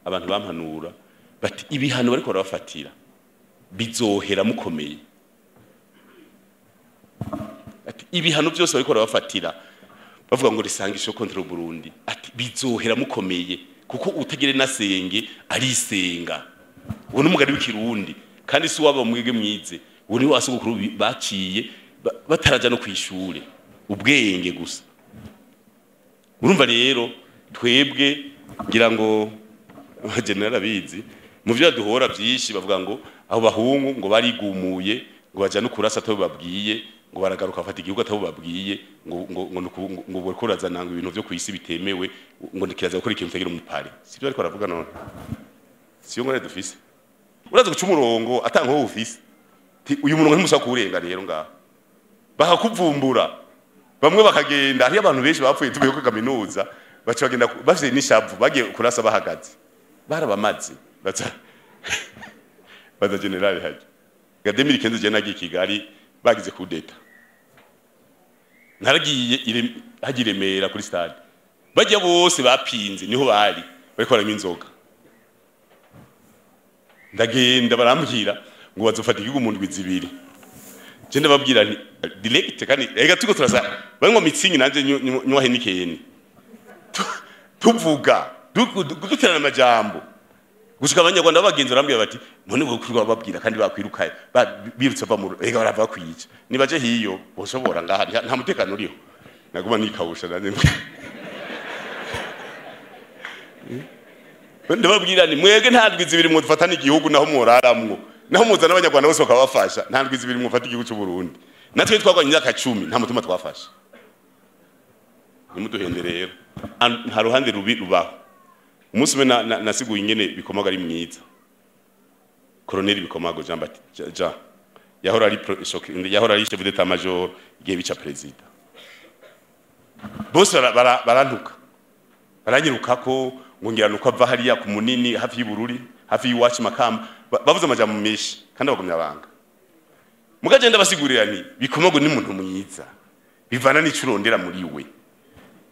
abantu bampanura bati ibihano bariko barabafatira bizohera mukomeye. Ati ibihano byose bariko barabafatira bavuga ngo risangisho contre le Burundi, ati bizohera mukomeye kuko utagire nasenge arisenga. Uwo numugari w'ikirundi kandi si waba mwege mwize, uwo ni wasogokuru baciye bataraja no kwishure ubwenge gusa. Urumva rero twebwe ngira ngo general abizi mu byo duhora byinshi bavuga ngo aho bahungu ngo barigumuye ngo baja no kurasa to babwiye ngo baragaruka afata igihugu atabo babwiye ngo borkoraza nanga ibintu byo kwisi bitemewe ngo ndikiraza gukora ikintu tagira umupare. Sibyo ariko aravuga none. Siyo ngore dufise. Uraza guca umurongo atanko ufise. Uyu murongo ntimusaka kurenga rero ngaho. Bakakuvumbura. Bamwe bakagenda hari abantu benshi bapfuye tubiye ko kaminuza baca bagenda bafite n'ishavu bagiye kurasa bahagaze. Barabamaze. Baza general haje. Gademiri kenze je nagiye Kigali bagize kudeta. Naragiye hagiremera kuri stade. Bajya bose bapinze niho bari bariko baranywa inzoga. Ndagenda barambwira ngo bazofata igihugu mu ndwi zibiri. Je ndababwira nti direct kandi ega tuko turasa bari ngo mitsingi nanje nywa henikeni. Tuvuga duterana amajambo. Gushika abanyarwanda bagenzi barambwira bati none ngo kurwa babwira kandi bakwirukaye birutse va mu ega barava kwica. Nibaje hiyo boshobora ngaha nta mutekano uriho. Naguma nikawusha nanje. Ndababwira ni mwege nta ndwi zibiri mu dufatana igihugu naho muraramwo. Naho muzana abanyarwanda bose bakabafasha nta ndwi zibiri mu fata igihugu cy'u Burundi. Natwe twagwanye imyaka 10 nta mutuma twafasha. Nimuduhende rero. Nta ruhande rubi rubaho. Umunsi we nasiguye ingene bikomaga ari myiza. Colonel Bikomago Jean Baptiste yahora ari chef d'état major igihe bica president. Bose barantuka. Baranyiruka ko ngongira nuko ava hariya ku munini hafi y'Ibururi hafi y'Iwacu Makamba bavuze amajambo meshi kandi bagumya banga. Mugagenda basigurira ni Bikomago ni muntu mwiza. Bivana n'icurondera muri we.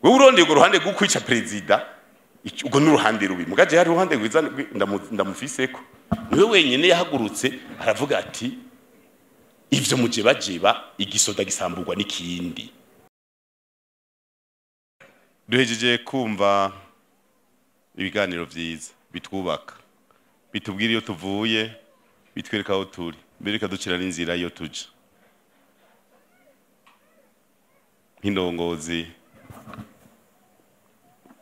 Wewe urondeye go ruhande gukwica president ugo n'uruhande rubi. Mugaje hari uruhande rwiza ndamufiseko. Niwe wenyene yahagurutse aravuga ati ivyo mujebajeba igisoda gisamburwa n'ikindi. Duhejeje kumva ibiganiro vyiza bitwubaka bitubwira iyo tuvuye bitwereka aho turi mbere kaducira n'inzira iyo tuja nk'indongozi.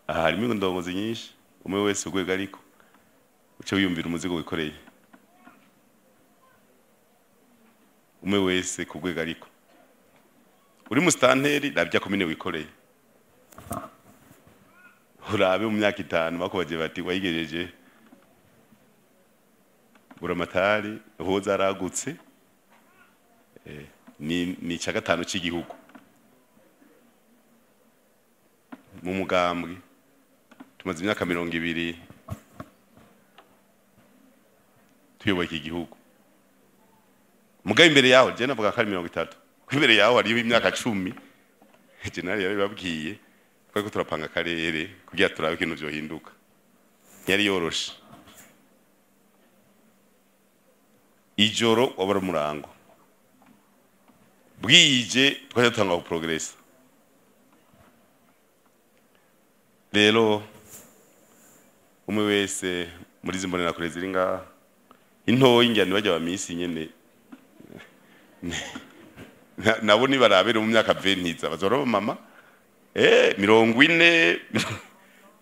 Harimo indongozi nyinshi umwe wese ugwega ariko uce wiyumvira umuzigo wikoreye umwe wese kugwega ariko uri mu stanteri nabya komine wikoreye urabe mu myaka 5 bakubaje bati wayigejeje buramatari hoza aragutse ni ca gatanu cy'igihugu mu mugambwe tumaze imyaka 200 tuyoboye iki gihugu. Mugabe imbere yaho je navuga ko ari 30 imbere yaho hari imyaka 10 general yabibabwiye ko turapanga karere kugira turabe ikintu byo hinduka. Yari yoroshe ijoro wabara murango bwije twaje tanga ku progress. Rero umwe wese muri zimbonera kure ziringa into y'injyana bajya bamisi nyene nabo ni barabere mu myaka 20 bazoro mama 40 38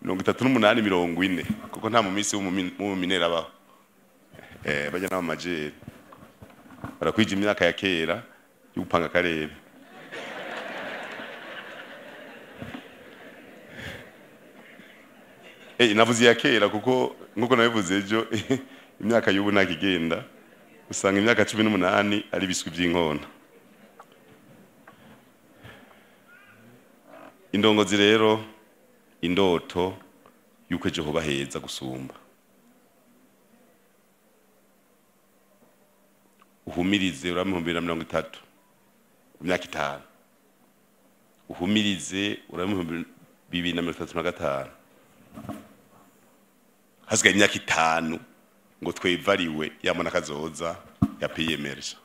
40 kuko nta mu misi mu minera abaho bajya na majeri barakwije imyaka ya kera yo gupanga karere. Navuze ya kera kuko nkuko nabivuze ejo imyaka y'ubu nakigenda usanga imyaka 18 ari biswi by'inkona. Indongozi rero indoto yuko ejo hoba heza gusumba. Uhumirize uramuhumbira 30 imyaka 5. Uhumirize uramuhumbira 2035. hasigaye imyaka 5 ngo twevariwe yamona kazoza ya PMRJ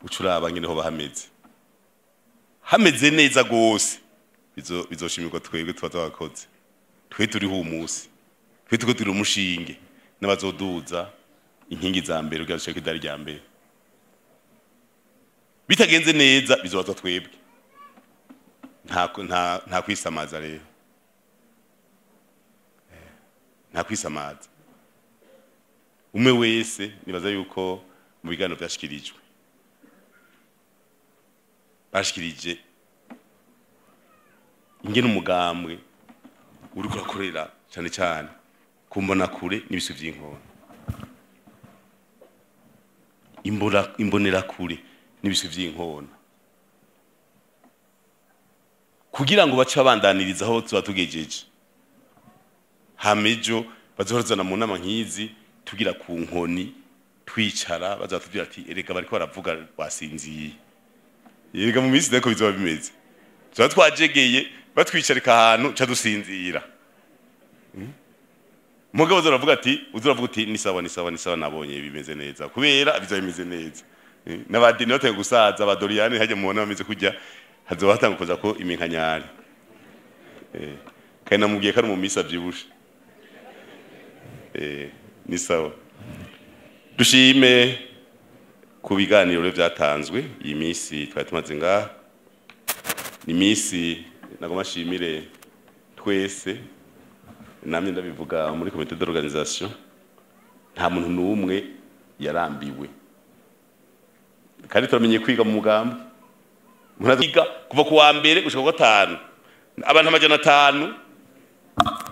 ucuraba ngene ho hameze neza gose bizoshimirwa twebwe twazabakoze twe turiho umunsi twe tuko turi umushinge n'abazoduza inkingi za mbere ugira ushaka idari rya mbere bitagenze neza bizobazwa twebwe nta kwisamaza rero nta kwisamaza umwe wese nibaza yuko mu biganiro byashikirijwe bashikirije ingene umugambwe uri kurakorera cyane cyane kumbona kure n'ibisu by'inkona imbonera kure n'ibisu by'inkona kugira ngo bace abandaniriza aho tuba tugejeje hamejo bazohozana mu nama nkizi tugira ku nkoni twicara bazatubwira ati erega bariko baravuga wasinziye yerega mu minsi ndako bizoba bimeze tuba twajegeye batwicarika ahantu ca dusinzira mugabo zoravuga ati uzoravuga uti ni sawa nabonye bimeze neza kubera bizoba bimeze neza n'abadini bateye gusaza abadoriyani hajya mu bona bameze kujya hazoba hatanga kuza ko iminkanyari kandi namubwiye ko ari mu minsi avyibushe ni sawa dushime ku biganiro byatanzwe iyi minsi twari tumaze ngaha ni minsi nagoma shimire twese namye ndabivuga muri comité d'organisation nta muntu n'umwe yarambiwe kandi turamenye kwiga mu mugambi muraziga kuva ku wa mbere gushika ku gatanu abantu 500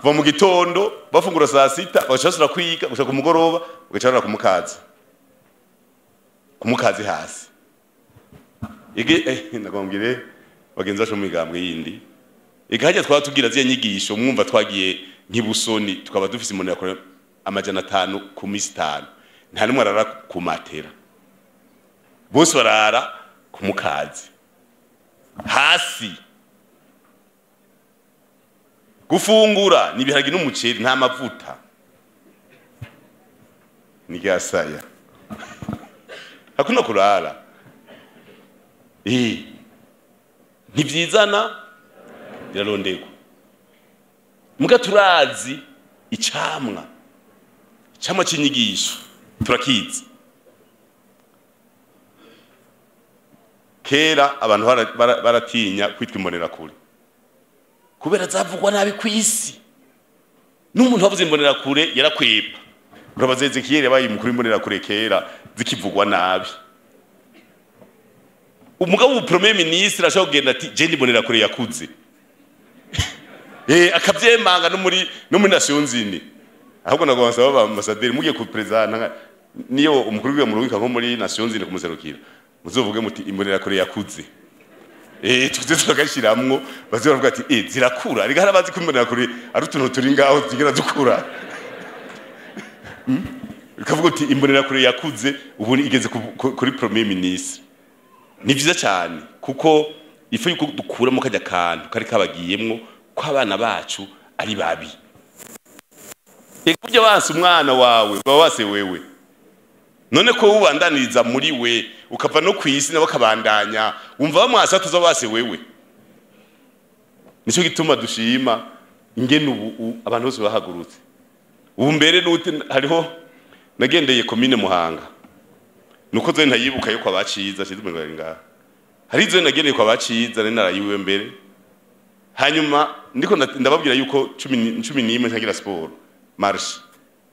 kuva mu gitondo bafungura saa 6 bashasura kwiga gushika ku mugoroba ugacarura kumukazi hasi nagombire bagenza cyo mu migambwe yindi hajya twatugira ziye nyigisho mwumva twagiye nk'ibusoni tukaba dufise imonera kure 500 ku minsi 5 nta numwe arara ku matera bose barara ku mukazi hasi gufungura nibiharagi n'umuceri nta mavuta ni gasaya hakuna kurara ntibyizana birarondego muga turazi icamwa cy'inyigisho turakizi kera abantu baratinya kwitwa imbonera kure kubera zavugwa nabi kwisi n'umuntu wavuze imbonera kure yarakwepa urabazeze kiyere bayi mukuru imbonera kure kera zikivugwa nabi umugabo premier ministre ashaka kugenda ati je ndibonera kure yakuze akabyemanga no muri Nations Unies ahubwo nagomba baba ambassadeur mugiye ku president niyo umukuru w'iwe mu nko muri Nations Unies kumuserukira muzovuge muti imbonera kure yakuze tuze tugashiramwo bazovuga ati zirakura riga harabazi kumbonera kure ari utuntu turi ngaho zigera dukura kavuga uti imbonera kure yakuze ubu igeze kuri premier ministre ni vyiza cyane kuko ifu yuko dukura mu kajya kantu kari kabagiyemwo ko abana bacu ari babi ekujya wase umwana wawe baba wase wewe none ko ubandaniriza muri we ukava no kwisi nabo kabandanya umva bamwasa tuza wase wewe nico gituma dushima ingene ubu abantu bose bahagurutse ubu mbere hariho nagendeye commune Muhanga nuko zo ntayibuka yo kwa baciza cyizwe ngo ngaha hari zo nagendeye kwa baciza narayiwe mbere hanyuma ndiko ndababwira yuko 11 ntagira sport marche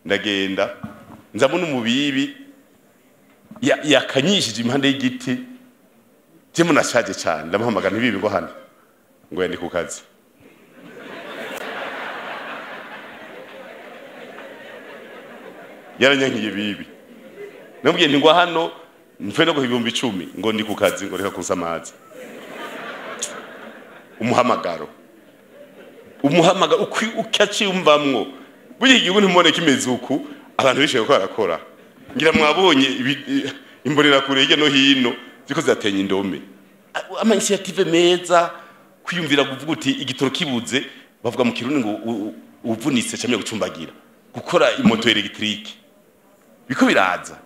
ndagenda nzabona umubibi yakanyishije impande y'igiti cyemo nashaje cyane ndamuhamagara ntibibi ngo hano ngo yandi ku kazi yaranyankiye bibi namubwiye nti ngo hano mfe no guhibumba 10 ngo ndi ku kazi ngo reka kunsamaza umuhamagaro ukacyumvamwo buri gihe ntimone kimeze uku abantu bishoye ko barakora ngira mwabonye imbonera kure hirya no hino ziko zatenya indome ama initiative meza kwiyumvira kuvuga uti igitoro kibuze bavuga mu kirundi ngo uvunitse cyane gucumbagira gukora imoto electrique biko biraza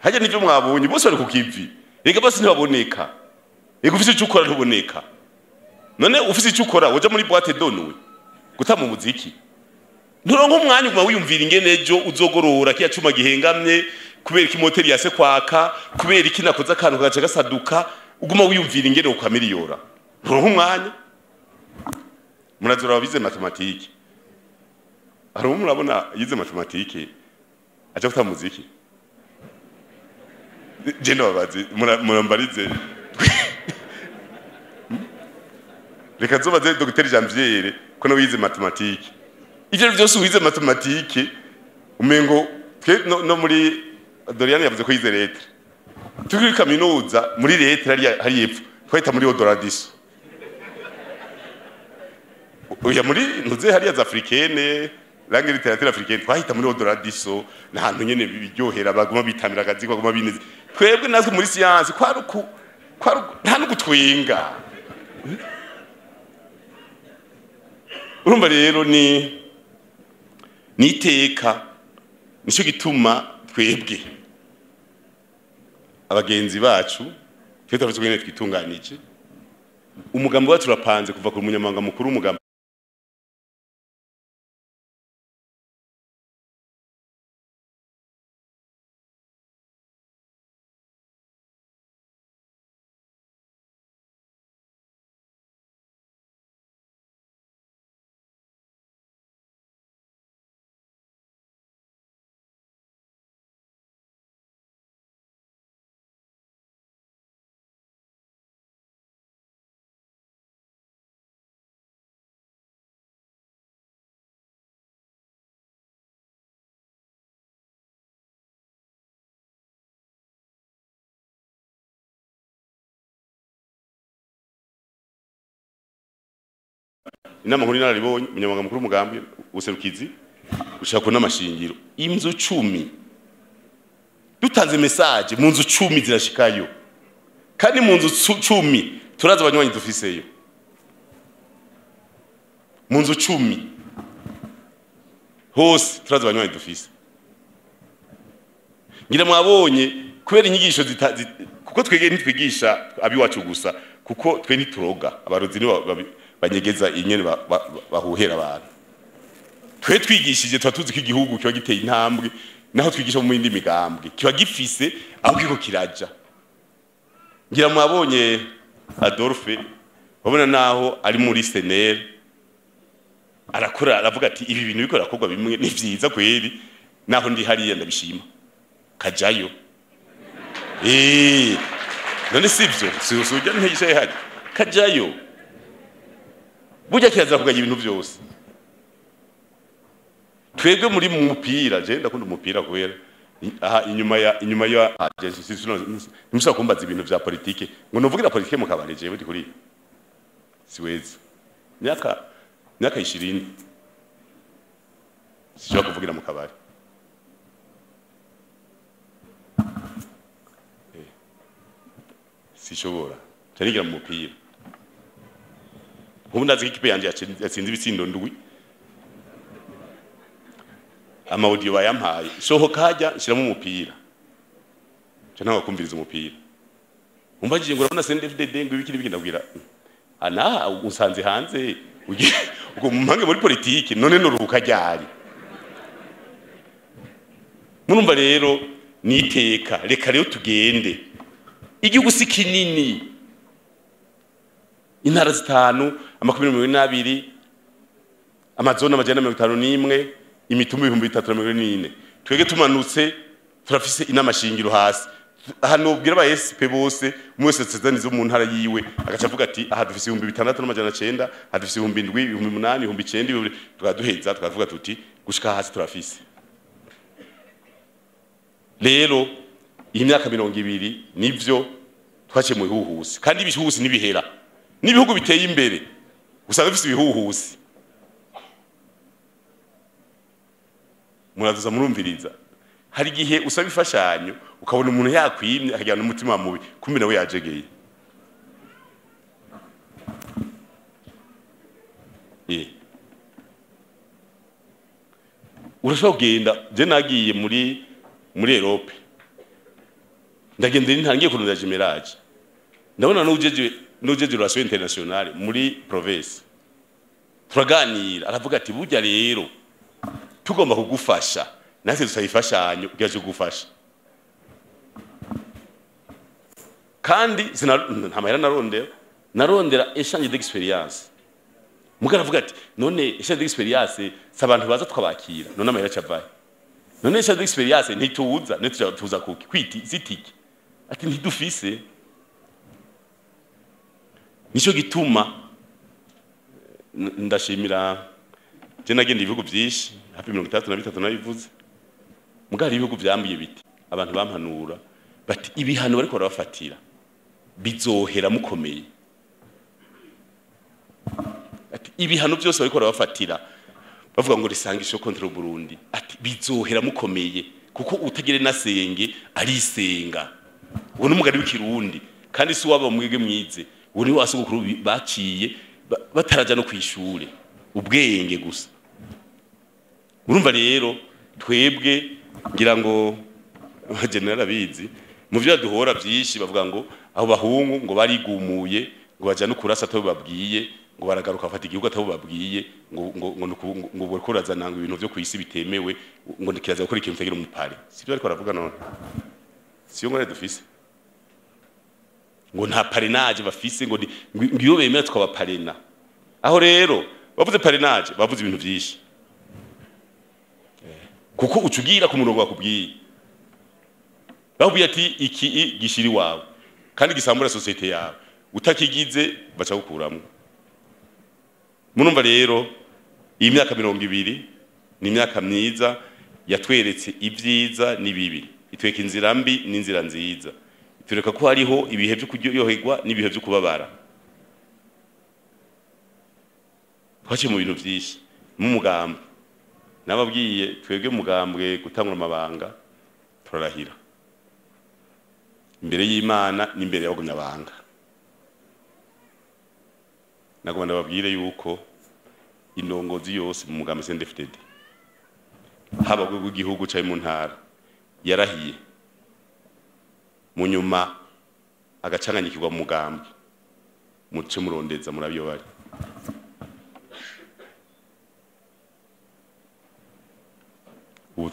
haje nivyo mwabonye bose bari ku kivi ega bose ntibaboneka ega ufise icyo ukora ntuboneka none ufise icyo ukora woja muri boîte donwe guta mu muziki nturonka umwanya uguma wiyumvira ingene ejo uzogorora kiya cuma gihengamye kubera iki moteri yase kwaka kubera iki nakoze akantu gace gasaduka uguma wiyumvira ingene ukamiriyora nturonka umwanya murazura wabize matematike hari umuntu urabona yize matematike aje guta muziki je ndababaze murambarize reka zobaze Dr Janvier ko no wize matematike ivyo byose wize matematike umengo no muri Doriane yavuze ko yize lettre turi kaminuza muri lettre hari yepfo twahita muri Odoradiso oya muri ntuze hari za africaine langue littérature africaine twahita muri Odoradiso nahantu nyene biryohera baguma bitamira akazi baguma bineze twebwe natwe muri science kwaruku nta n'ugutwenga urumva rero ni iteka nicyo gituma twebwe abagenzi bacu twese twese twitunganije umugambi wacu urapanze kuva ku munyamanga mukuru umugambi inama nkuru naribonye umunyamanga mukuru umugambi userukizi ushaka n'amashingiro imzu 10 dutanze message mu nzu 10 zirashikayo kandi mu nzu 10 turaza abanywanyi dufiseyo mu nzu 10 hose turaza abanywanyi dufise ngira mwabonye kubera inyigisho kuko twege ntitwigisha abi wacu gusa kuko twe nituroga abarozi ni banyegeza inyene bahuhera abantu twe twigishije tuzi ko igihugu kiba giteye intambwe naho twigisha mu yindi migambwe kiba gifise aho kiko kiraja ngira mwabonye Adolphe babona naho ari muri SNL arakora aravuga ati ibi bintu biko rakorwa bimwe ni vyiza kweri naho ndi hariya ndabishima kajayo none sivyo sujya ntegisha hari kajayo burya kiyaza kugaye ibintu byose twebwe muri mu mupira je ndakunda umupira kwera aha inyuma ya nimsa kumbaza ibintu vya politike ngo novugira politike mu kabare je buri kuri siwezi myaka 20 sijya kuvugira mu kabare sishobora cyanigira mu mupira ubu ndazi ikipe yanje yatsinze ibitsindo ndwi ama audio bayampaye sohoka hajya shiramo umupira cyo ntawe kumviriza umupira umbajije ngo urabona CNDD ngo ibiki ndabwira ana usanze hanze ugo mumpange muri politike none noruhuka ryari murumva rero niteka reka rero tugende igihugu si kinini intara zitanu amakumi 22 amazona amajana 51 imitumba 334 twege tumanutse turafise inamashingiro hasi hano bwira ba SP bose umwese tsezanizo mu ntara yiwe agaca avuga ati aha dufise 6,900 aha dufise 7,000 8,000 9,000 tukaduheza tukavuga tuti gushika hasi turafise rero iyi myaka 20 nivyo twace mu bihuhusi kandi ibihuhusi nibihera nibihugu biteye imbere usanga bifise ibihuhusi muraduza murumviriza hari gihe usaba ifashanyo ukabona umuntu yakwimye akajyana umutima mubi kumbe nawe yajegeye urashobora kugenda je nagiye muri Europe ndagenda ntangiye kurunda jimelage ndabona n'ujeje relation internationale muri province turaganira aravuga ati burya rero tugomba kugufasha natwe dusayifashanyo byaje kugufasha kandi ntamahera narondera échange d'expérience mugara avuga ati none échange d'expérience sabantu baza twabakira none amahera cavaye none échange d'expérience ntituza tuza kwiti zitiki ati ntidufise nico gituma ndashimira je nagenda ibihugu byinshi hafi 33 nabivuze mugari ibihugu byambiye biti abantu bampanura bati ibihano bariko barabafatira bizohera mukomeye ati ibihano byose bariko barabafatira bavuga ngo risangisho contre Burundi ati bizohera mukomeye kuko utagire nasenge ari isenga uwo numugari w'ikirundi kandi si waba mwege mwize uri wasugukuru baciye bataraja no kwishure ubwenge gusa urumva rero twebwe ngira ngo general bizi mu byo duhora byinshi bavuga ngo aho bahungu ngo barigumuye ngo baja no kurasa atabo babwiye ngo baragaruka bafata igihugu atabo babwiye ngo bokuraza nanga ibintu byo kwisi bitemewe ngo ndikiraza gukora ikintu tagira umupare sibyo ariko baravuga none siyo ngore dufise ngo nta parrainage bafise ngo ngiyo bemera twabaparena aho rero bavuze parrainage bavuze ibintu byinshi kuko ucugira ku murongo wakubwiye bavuye ati iki gishiri wawe kandi gisambura societe yawe utakigize baca gukuramo murumva rero iyi myaka 20 ni imyaka myiza yatweretse ibyiza nibibi itweka inzira mbi n'inzira nziza tureka ko hariho ibihe byo kuryoherwa n'ibihe byo kubabara twaje mu bintu byinshi mu mugamba nababwiye twebwe mugambwe gutangura amabanga turarahira imbere y'Imana n'imbere y'abagumyabanga nagomba nababwire yuko indongozi yose mu mugambi CNDD-FDD haba rw'igihugu cyaye mu ntara yarahiye mu nyuma agacanganyikirwa mu mugambi muce murondeza murabiyo bari ubu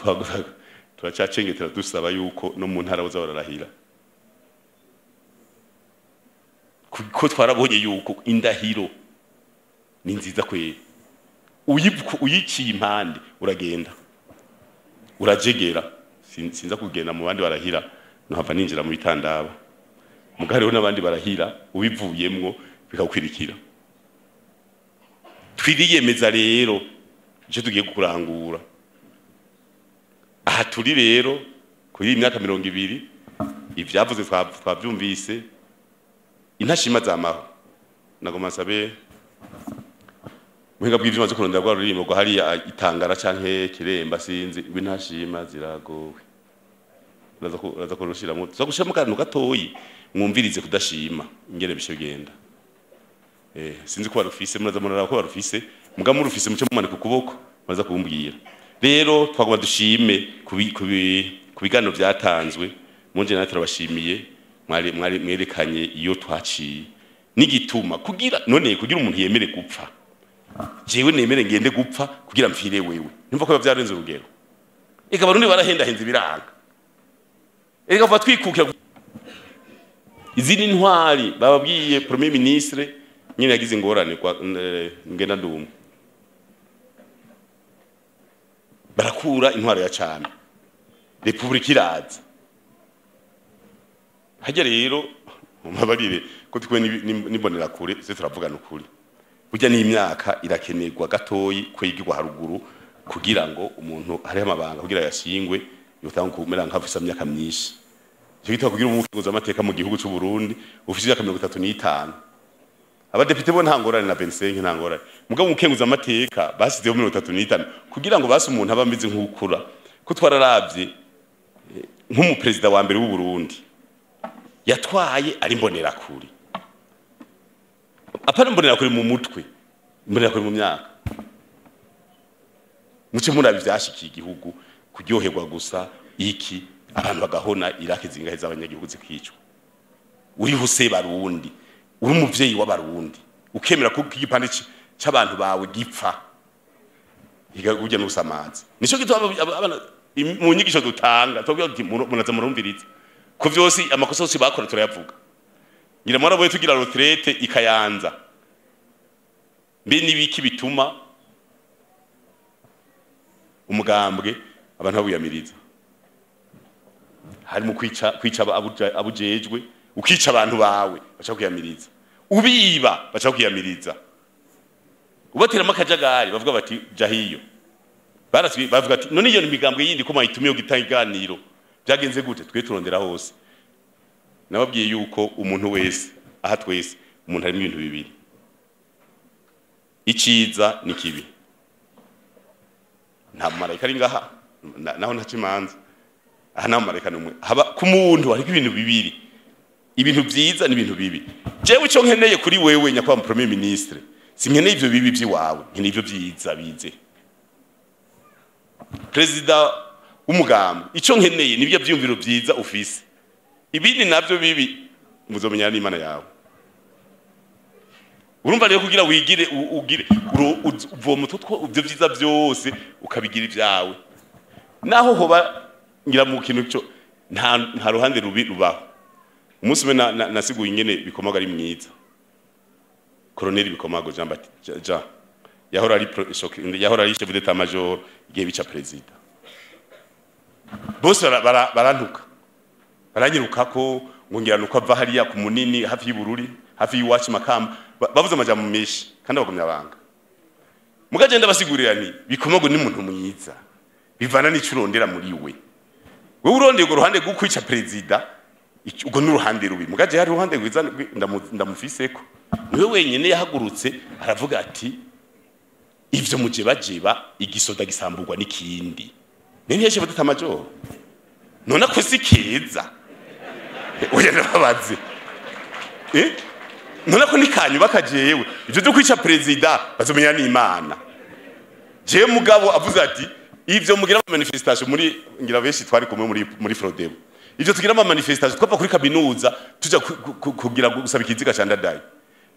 turacacengetera dusaba yuko no mu ntara boza bararahira kuko twarabonye yuko indahiro ni nziza kwe uyiciye impande uragenda urajegera sinza kugenda mu bandi barahira nahava ninjira mu bitandaba mugari ho nabandi barahira ubivuyemwo bikakwirikira twiriyemeza rero je tugiye kurangura aha turi rero kuri imyaka 20 ivyavuze twavyumvise intashima zamaho nagoma sabe muhinga bw'ivyo maze kurondera rwa rurimo rwo hari itangara canke kiremba sinzi intashima ziragowe naza kurushiramo zo gushiramo kantu gatoyi mwumvirize kudashima ingene bisho genda sinzi ko barufise muraza murara ko barufise muga murufise muce mumane ku kuboko maze kumbwira rero twagomba dushime kubiganiro byatanzwe munje natwe turabashimiye mwerekanye iyo twaciye n'igituma kugira umuntu yemere gupfa jewe nemere ngende gupfa kugira mfire wewe nimva ko byarenze urugero eka barundi barahendahenze biranga eka vuba twikukira izindi ntwari bababwiye premier ministre nyine yagize ingorane kwa ngena ndumwe barakura intwaro ya cyane republika iraza hajya rero mubabarire ko tukwe nibonera kure se turavugana ukuri burya ni imyaka irakenerwa gatoyi kwigirwa haruguru kugira ngo umuntu hari amabanga kugira yashingwe yotanga kumera nk'afisa imyaka myinshi cyo gitwa kugira umukigoza amateka mu gihugu cy'u Burundi ufise imyaka 35 abadepite bo ntangorane na 25 ntangorane mugabo umukenguza amateka basizeho 35 kugira ngo basi umuntu abamize nk'ukura ko twararavye nk'umupresident wa mbere w'u Burundi yatwaye ari mbonera kuri apana mbonera kuri mu mutwe mbere ko mu myaka muce murabi vyashikiye igihugu kuryoherwa gusa iki abantu bagahona irake zingahe z'abanyagihugu zikicwa uri huse barundi uri umuvyeyi w'abarundi ukemera ko igipande cy'abantu bawe gipfa igagujya no gusamaza nico gitwa abana mu nyigisho dutanga tubwira ati munaza murumviriza ko vyose amakosa yose bakora turayavuga ngira mara boye tugira retraite ikayanza mbe nibiki bituma umugambwe abantu babuyamiriza hari mu kwica abujejwe ukica abantu bawe bacha kuyamiriza ubiba bacha kuyamiriza ubatera makajagari bavuga bati jahiyo baraswi bavuga ati none iyo imigambwe yindi ko mayitumiyo gitanganiro byagenze gute twe turondera hose nababwiye yuko umuntu wese aha twese umuntu harimo ibintu bibiri iciza nikibi nta marayika ari ngaha naho ntacimanza aha nta marayika numwe haba ku muntu hari ibintu bibiri ibintu byiza n'ibintu bibi jewe ico nkeneye kuri wewe nyakwa mu premier ministre sinkeneye ivyo bibi byiwawe nkeneye ivyo byiza bize president w'umugambo ico nkeneye nibyo byumviro byiza ufise ibindi navyo bibi muzomenya n'Imana yawe urumva rero kugira wigire ugire uvoma tutwo ivyo byiza byose ukabigira ivyawe naho hoba ngira mu kintu cyo nta ruhande rubi rubaho umunsi we nasiguye ingene bikomaga ari mwiza Colonel Bikomago Jean yahora ari chef d'état major igihe bica president bose barantuka baranyiruka ko ngongira nuko ava hariya ku munini hafi y'Ibururi hafi y'Iwacu Makamba bavuze amajambo menshi kandi bagumya banga mugagenda basigurira ni Bikomago ni muntu mwiza bivana n'icurondera muri we urondeye go ruhande gukwica president ugo n'uruhande rubi mugaje hari ruhande gwiza ndamufiseko niwe wenyene yahagurutse aravuga ati ivyo mujebajeba igisoda gisamburwa n'ikindi nene yeshe batata majoro nona ko sikeza oya nababaze nona ko nikanyu bakajewe ivyo byo kwica president bazomenya n'Imana je mugabo avuze ati ivyo mugira manifestation muri ngira benshi twari kumwe muri Frodebo ivyo tugira manifestation twapa kuri kaminuza tuja kugira gusaba ikiziga cyandadaye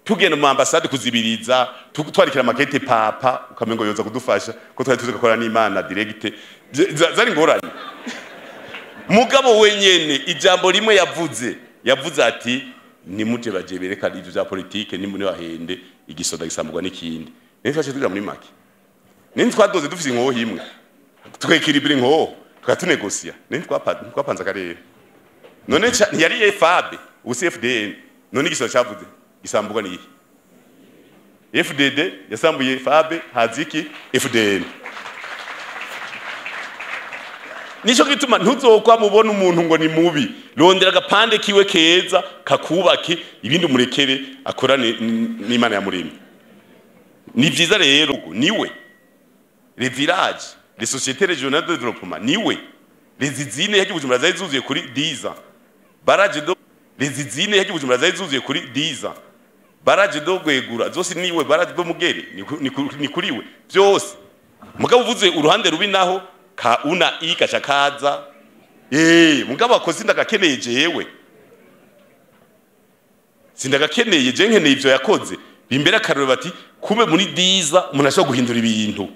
tugenda mu ambassade kuzibiriza twarikira makete papa ukamengo yoza kudufasha ko twari tuzi gukora n'Imana direct zari ngoranye mugabo wenyene ijambo rimwe yavuze ati nimuje bajebereka ivyo bya politique nimune bahende igisoda gisamburwa n'ikindi nifashe tuja muri make nini twadoze dufise inkoho imwe tukekiribira inkoho tukatunegosia nini twapanza karere none yari FAB UCFDN none igisoda cyavuze gisamburwa n'iki FDD yasambuye FAB haziki FDN nico gituma ntuzokwa mubona umuntu ngo ni mubi rondera agapande kiwe keza kakubake ibindi umurekere akorane n'Imana ya muremyi ni vyiza rero niwe les villages les sociétés régionales de développement niwe les izine yaki Bujumbura zari zuzuye kuri 10 ans barage do les izine yaki Bujumbura zari zuzuye kuri 10 ans barage do gwegura zose niwe barage do mugere ni kuriwe byose mugabo uvuze uruhande rubi naho ka una ikacha kaza mugabo akoze ndagakeneye jewe sindagakeneye je nkeneye ivyo yakoze bimbera karero bati kube muri 10 umuntu ashobora guhindura ibintu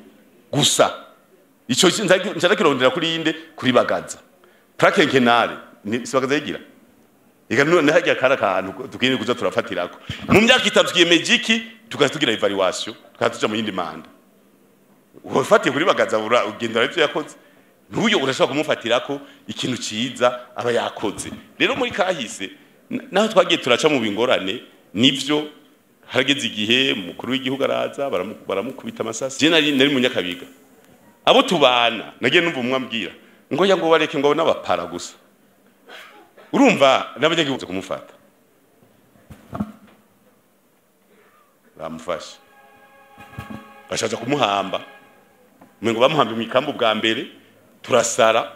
gusa ico nzakirondera kuri inde kuri bagaza plaque nkenare ni sibagaza yigira igano nahajya kara kantu tukine kuza turafatirako mu myaka itatu twiyemejiki tukatugira evaluation tukatuja mu yindi manda ufatiye kuri bagaza ugenda ivyo yakoze ntuyo urashaka kumufatirako ikintu ciza aba yakoze rero muri kahise naho twagiye turaca mu bingorane nivyo harageze igihe mukuru w'igihugu araza baramukubita amasasi je nari mu Nyakabiga abo tubana nagiye numva umwambwira ngo ya ngo bareke ngo n'abapara gusa urumva n'abanyagihugu kumufata bamufashe bashaje kumuhamba mwengo bamuhambe mu ikambu bwa mbere turasara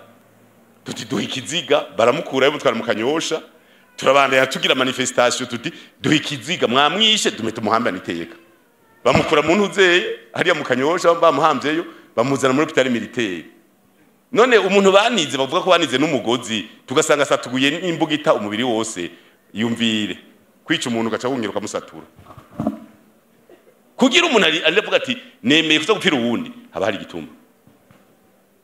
tuti duha ikiziga baramukurayo mutwara mu Kanyosha turabandanya tugira manifestation tuti duha ikiziga mwamwishe dumete umuhamba niteka bamukura mu ntuzeye hariya mu Kanyosha bamuhamvyeyo bamuzana muri hôpital militaire none umuntu banize bavuga ko banize n'umugozi tugasanga satuguye n'imbugita umubiri wose yumvire kwica umuntu gaca wongera ukamusatura kugira umuntu aravuga ati nemeye kuza gupfira uwundi haba hari igituma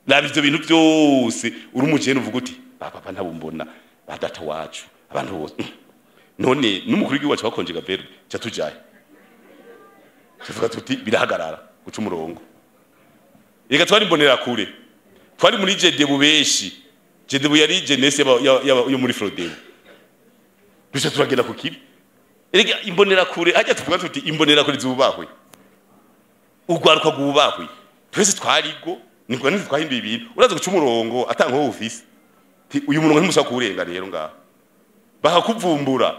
nabi ivyo bintu byose uri umujene uvuga uti papa ntabumbona badata wacu abantu bose none n'umukuru w'igihugu wakonje gavero cya tujaye tuvuga tuti birahagarara guca umurongo yega twari mbonera kure twari muri jedebu beshi jedebu yari jenese yo muri Frodem duce turagenda ku kibi erega imbonera kure ajya tuvuga tuti imbonera kure zubahwe urwaruka gubahwe twese twarigo niko nzi twahinduye ibintu uraza guca umurongo atanko office uyu murongo ntimusaka kurenga rero ngaho bakakuvumbura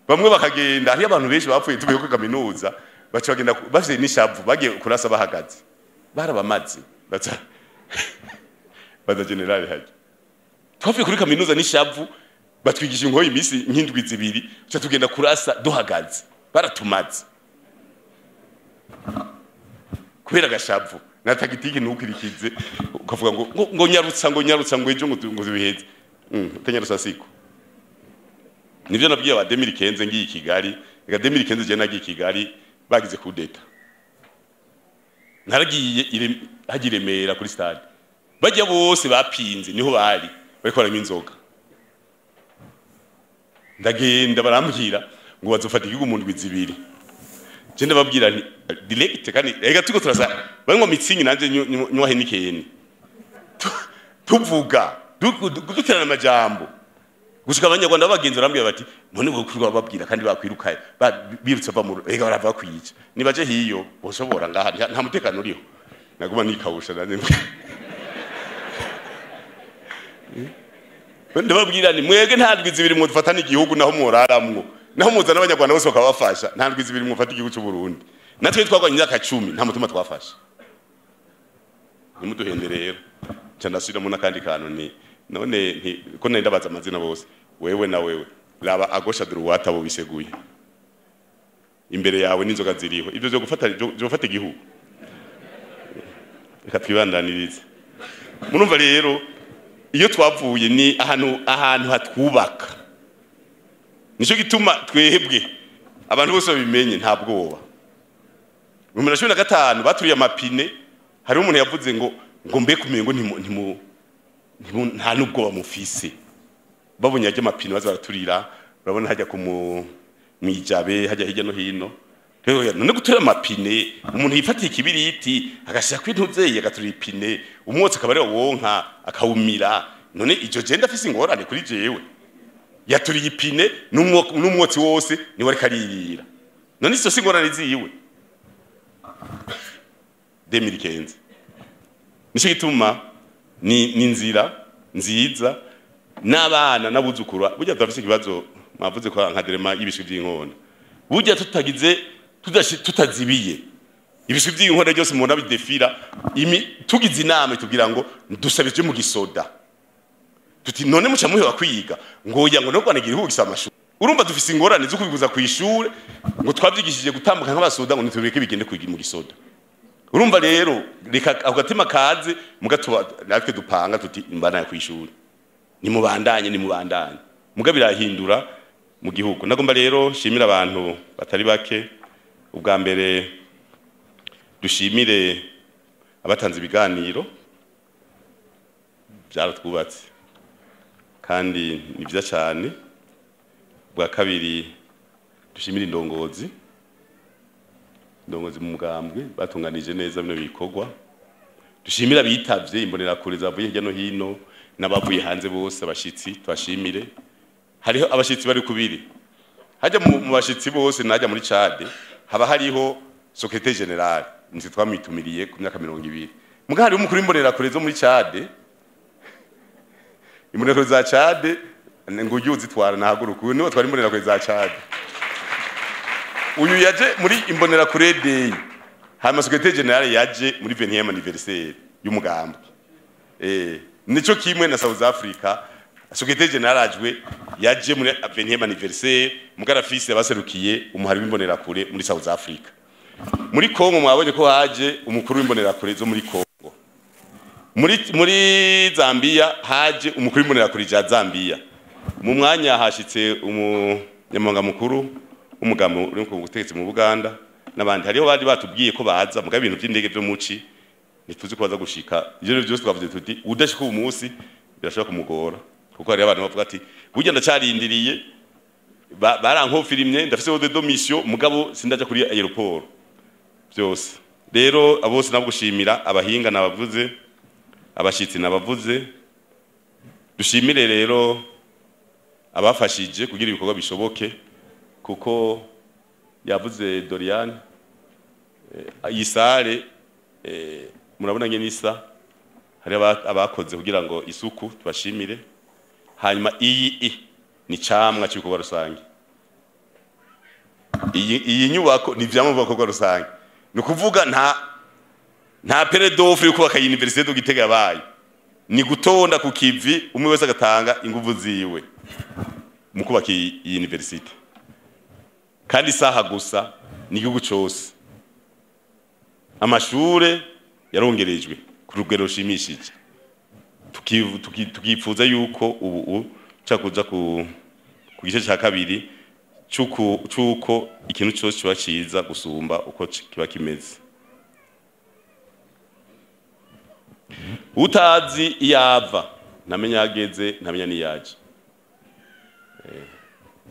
bamwe bakagenda hari abantu benshi bapfuye tubiye ko kaminuza baca bagenda bafite n'ishavu bagiye kurasa bahagaze barabamaze baza general haje twavuye kuri kaminuza n'ishavu batwigisha ingoyi imisi nk'indwi zibiri cyo tugenda kurasa duhagaze baratumaze kubera gashavu na tagitike nukirikize ukavuga ngo nyarutsa ngo ejo ngo zibiheze utanyarutsa siko nivyo nabwiye wa 2015 ngiye Kigali ega 2015 je nagiye Kigali bagize kudeta naragiye hagiremera kuri stade bajya bose bapinze niho bari bariko baranywa inzoga ndagenda barambwira ngo bazofata igihugu mu ndwi zibiri je ndababwira nti direct kandi ega tuko turasa banywa mitsingi nanje nywa henikeni tuvuga duterana amajambo gushika abanyarwanda bagenzi barambwira bati none ngo kurwa babwira kandi bakwirukaye birutse bamuru ega barava kwica nibaje hiyo boshobora ngaha nta mutekano uriho naguma nikawusha nane ndababwira ni mwege nta ndwi zibiri mu dufatana igihugu naho muraramwo naho muzana abanyarwanda bose bakabafasha nta ndwi zibiri mu fata igihugu cy'u Burundi natwe twagwanye imyaka 10 nta mutuma twafasha nimuduhende rero cyandashira mu nakandi kantu ni none ko nenda baza amazina bose wewe na wewe raba agosha droite abo biseguye imbere yawe n'inzoga ziriho ibyo byo gufata igihugu reka twibandanirize murumva rero iyo twavuye ni ahantu hatwubaka nico gituma twebwe abantu bose babimenye nta bwoba mu 2015 baturiye amapine hari umuntu yavuze ngo mbe kumengo nta nubwo bamufise babonye ajya amapine bazaraturira urabona hajya ku mwijabe hajya hirya no hino rero none guturira amapine umuntu yifatiye ikibiriti agashaka kwintuzeye agaturira ipine umwotsi akabare wonka akawumira none ijo je ndafise ingorane kuri jewe yaturiye ipine n'umwotsi wose ni wari karirira none izo singorane ziwe 2015 nico gituma ni nzira nziza n'abana n'abuzukura burya dafise ikibazo mwavuze ko nka derema y'ibishwi by'inkona burya tutazibiye ibishwi by'inkona byose mubona bidefira tugize inama tugira ngo dusabije mu gisoda tuti none muca muhewa kwiga ngoya ngo no kwanagira ihugu gisamashu urumva dufise ingorane zo kubiguza ku ishure ngo twavyigishije gutambuka nk'abasoda ngo nitubireke bigende kwiga mu gisoda urumva rero reka agatima kaze mugatuba natwe dupanga tuti imbana ya kwishura ni mubandanye mugabirahindura mu gihugu nagomba rero shimira abantu batari bake ubwa mbere dushimire abatanze ibiganiro byaratwubatse kandi ni byiza cyane bwa kabiri dushimira indongozi mu mugambwe batunganije neza bino bikorwa dushimira bitavye imbonera kure zavuye hirya no hino n'abavuye hanze bose abashitsi twashimire hariho abashitsi bari kubiri hajya mu bashitsi bose najya muri Chad haba hariho secrétaire général nzi twamitumiriye ku myaka 20 muga hari umukuru imbonera kure zo muri Chad imbonera kure za Chad ngo ujuzi twara nahaguruka niwe twari imbonera kure za Chad uyu yaje muri imbonera kure day hama secrétaire général yaje muri 20e anniversaire y'umugamba nico kimwe na South Africa secrétaire général ajwe yaje muri 20e anniversaire mugarafise baserukiye umuhari w'imbonera kure muri South Africa muri Kongo mwabonye ko haje umukuru w'imbonerakure zo muri Kongo, muri Zambia haje umukuru w'imbonerakure ja Zambia, mu mwanya hashitse umunyamabanga mukuru w'umugambo uri ku butegetsi mu Buganda n'abandi. Hariho bari batubwiye ko baza muga ibintu by'indege byo muci ntituzi ko baza gushika. Ivyo byose twavuze tuti udashika uyu munsi birashobora kumugora, kuko hari abantu bavuga ati burya ndacarindiriye barankofirimye ndafise ode de mission mugabo sindaja kuri aeroport byose. Rero abose nagushimira abahinga nabavuze, abashitsi nabavuze, dushimire rero abafashije kugira ibikorwa bishoboke, kuko yavuze Doriane yisare murabona ngene isa hari abakoze kugira ngo isuku tubashimire. Hanyuma iyi ni camwa cy'uko barusange, iyi nyubako ni vyamwe bakogwa rusange, ni kuvuga nta peredofre yo kubaka université do Gitega yabaye, ni gutonda ku kivi umwe wese agatanga inguvu ziwe mu kubaka iyi université. Kandi saha gusa ni igihugu cyose amashure yarongerejwe ku rugero rushimishije, tukifuza yuko ubu cakuza ku gice cya kabiri cyuko ikintu cyose kiba ciza gusumba uko kiba kimeze. Utazi iyava ntamenya yageze, ntamenya niyaje.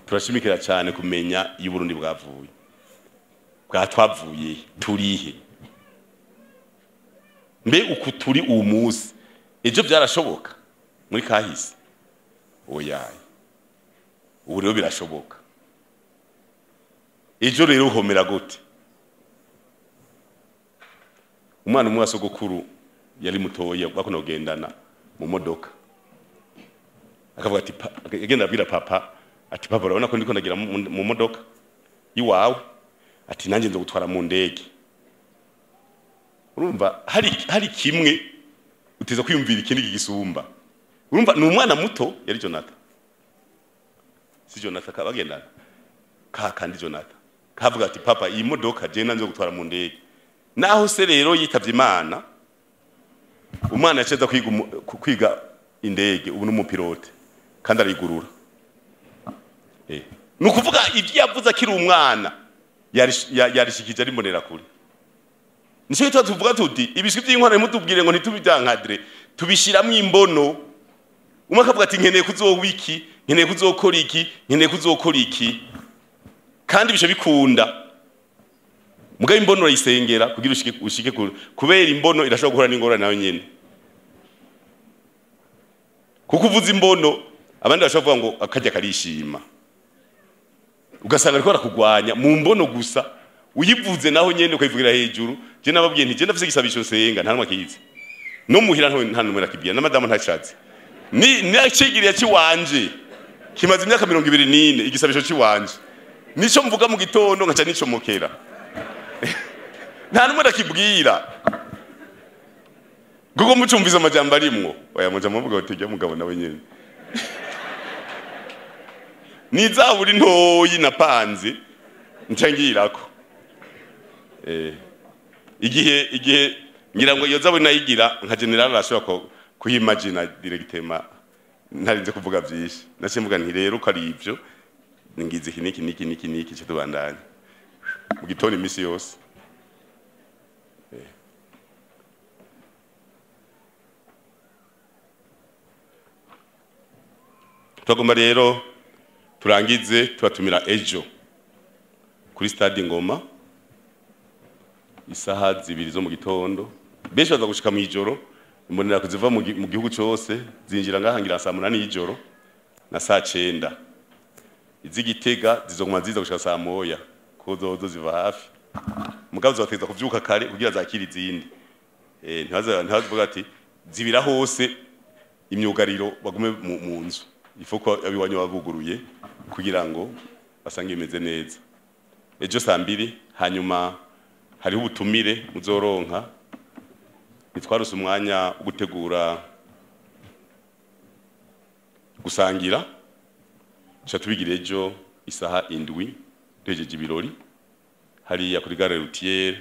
Turashimikira cyane kumenya iyo Burundi bwavuye, bwatwavuye turihe, mbe uku turi uwo munsi ejo byarashoboka muri kahise oyaye, ubu rero birashoboka. Ejo rero uhomera gute? Umwana umwe wasogokuru yari mutoya bakona kugendana mu modoka, akavuga ati agenda abwira papa ati papa urabona ko ndiko ndagira mu modoka iwawe, ati nanjye nzo gutwara mu ndege. Urumva hari kimwe uteza kwiyumvira ikindi gisumba. Urumva ni umwana muto yari Jonathan, si Jonathan kabagendana kandi Jonathan kavuga ati papa iyi modoka je nanzo gutwara mu ndege. Naho se rero yitavye Imana, umwana yaceza kwiga indege, ubu n'umupilote kandi arigurura. Nukuvuga ivyo yavuze akiri umwana yarishikije ari mbonerakure. Nico tuvuga tuti ibishwi by'inkwano mutubwire ngo ntitubijyankadre, tubishiramwe imbono. Umwe akavuga ati nkeneye kuzowiki, nkeneye kuzokora iki, nkeneye kuzokora iki, kandi bisho bikunda. Mugabe imbono urayisengera kugira ushike kubera imbono irashobora guhura n'ingorane nayo nyene. Kuko uvuze imbono abandi bashobora kuvuga ngo akajya karishima, ugasanga ariko arakugwanya mu mbono gusa. Uyivuze naho nyene ukayivugira hejuru. Je nababwiye nti je ndafise igisabisho senga nta nwakizi no muhira nta numwe nakibwiye na madame ntacyatse ni nakigiriye kiwanje kimaze imyaka 24 igisabisho kiwanje nico mvuga mu gitondo nkaca nico mokera nta numwe nakibwira gugo mucumviza amajambo arimwo oya muja muvuga utegya mugabo nawe nyene nizaburi ntoyi napanze ncangirako igihe ngira ngo iyo zaburi nayigira nka general arashobora kuyimagina directement ntarinze kuvuga byinshi. Nace mvuga nti rero ko ari ivyo ngize niki cyo tubandanya mu gitondo imisi yose. Twagomba rero turangize tubatumira ejo kuri stade Ngoma isaha 2 zo mu gitondo. Benshi baza gushika mu ijoro, imbonera kuziva mu gihugu cyose zinjira ngahangira saa 8 y'ijoro na saa 9. Izigitega zizoguma ziza gushika saa 1 ko zozo ziva hafi. Mugabo zoteza kuvyuka kare kugira zakira izindi. Ntihavuga ati zibira hose imyugariro bagume mu nzu. Ifoko abiwanyu bavuguruye kugira ngo basange imeze neza. Ejo saa 2 hanyuma hariho ubutumire muzoronka. Nitwarose umwanya gutegura gusangira cha tubigira ejo isaha 7 tujeje ibirori. hariya kuri gare routière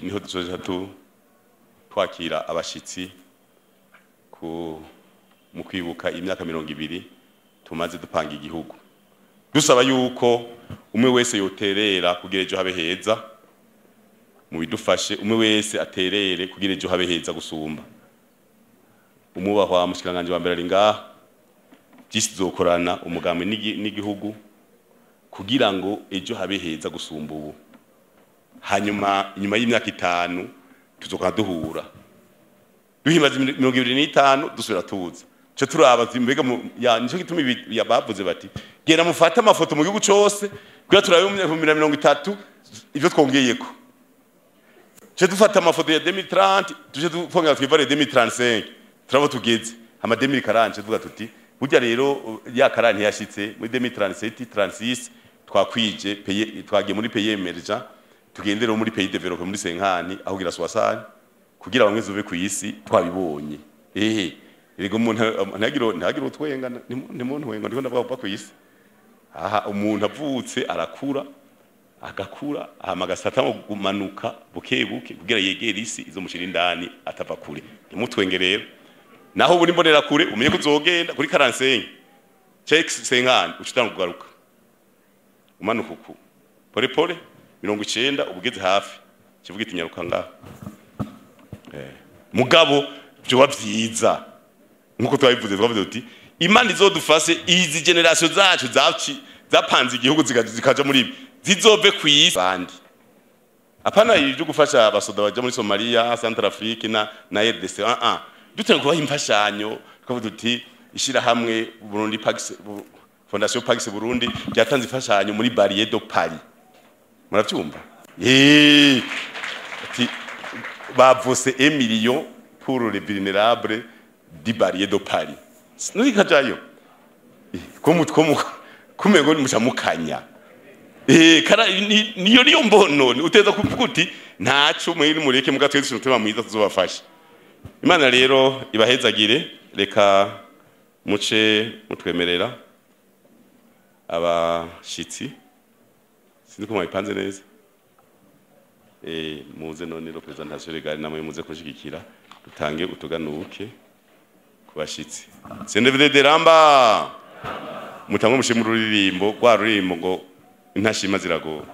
niho dusoje twakira abashitsi mu kwibuka imyaka 200 tumaze dupanga igihugu dusaba yuko umwe wese yoterera kugira ejo habe heza mu bidufashe umwe wese aterere kugira ejo habe heza gusumba umubahwa mushikanganje wa mbere ari ngaha byisi zokorana umugambi n'igihugu kugira ngo ejo habe heza gusumba ubu hanyuma inyuma y'imyaka 5 tuzoka duhura duhimbaza 25 dusubira tuza cyo turaba mbega nico gituma yabavuze bati gera mufata amafoto mu gihugu cyose kugira turabe mu 2030 ivyo twongeyeko cyo dufata amafoto ya 2030 tuje dufongera twivare 2035 turabo tugeze ama 2040 tuvuga tuti burya rero ya karani yashitse muri 2037 36 twakwije twagiye muri pays emergent tugendera muri pays developé muri senkani aho gira swasani kugira bamwe zove ku isi twabibonye rego umuntu ntagira utwenga ni muntu wenga ndiko ndavuga ku isi aha umuntu avutse arakura agakura amagasata mu gumanuka bukebuke kugira yegera isi izo mushira indani atava kure nimutwenge rero naho buri mbonera kure umenye kuzogenda kuri 45 check senkani ucitanga kugaruka umanuka uku pore pore 90 ubugeze hafi kivuga iti nyaruka ngaho mugabo byo bavyiza nkuko twabivuze uti imana izodufase izi generation zacu zapanze igihugu zikaja muri ibi zizove kwisi bandi apana ibyo gufasha abasoda baje muri Somalia Centrafrique na RDC dutenge kubaha imfashanyo twavuze uti ishira hamwe Burundi Pax Fondation Pax Burundi yatanze imfashanyo muri Barrière de Paris muravyumva ati bavose 1 million pour les vulnérables di Barrière de Paris sinuri kajayo kumengo mushamukanya niyo mbono uteza kuvuga uti ntacu mwiri mureke mugatwe tuma mwiza tuzobafasha Imana rero ibahezagire reka muce mutwemerera abashitsi sinzi ko mwabipanze neza muze none ro presentation legale namwe muze kushigikira dutange utuganuke kubashitsi Sendevide de Ramba mutamwe mushimura uririmbo rwa rurimbo ngo intashima zirago